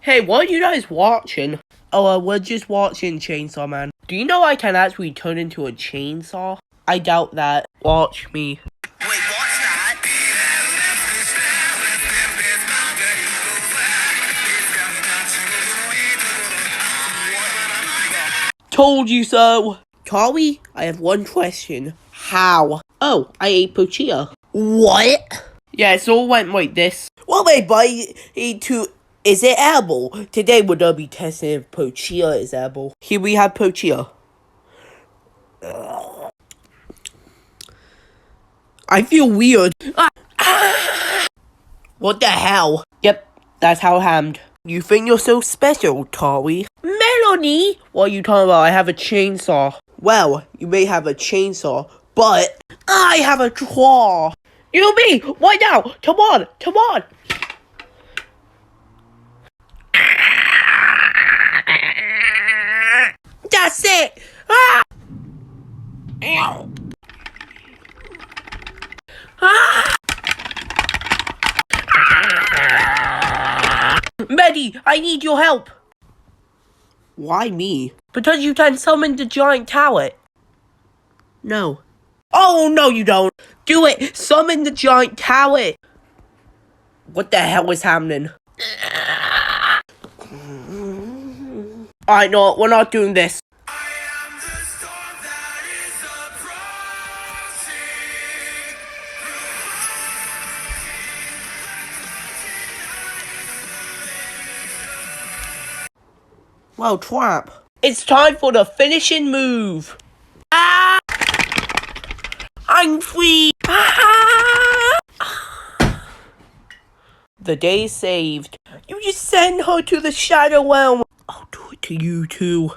Hey, what are you guys watching? Oh, we're just watching Chainsaw Man. Do you know I can actually turn into a chainsaw? I doubt that. Watch me. Wait, what's that? Told you so. Charlie, I have one question. How? Oh, I ate pochilla. What? Yeah, it all went like this. Well, everybody, is it edible? Today we're gonna be testing if pochilla is edible. Here we have pochilla. I feel weird. What the hell? Yep, that's how hammed. You think you're so special, Charlie? Melanie? What are you talking about? I have a chainsaw. Well, you may have a chainsaw, but I have a claw. You and me, right now. Come on, come on. That's it. Ah! Ow. Ah! Maddie, I need your help. Why me? Because you can summon the giant tower. No. Oh, no you don't. Do it. Summon the giant tower. What the hell is happening? Alright, no, we're not doing this. Well, trap. It's time for the finishing move. Ah! I'm free. Ah! The day saved. You just send her to the shadow realm. I'll do it to you too.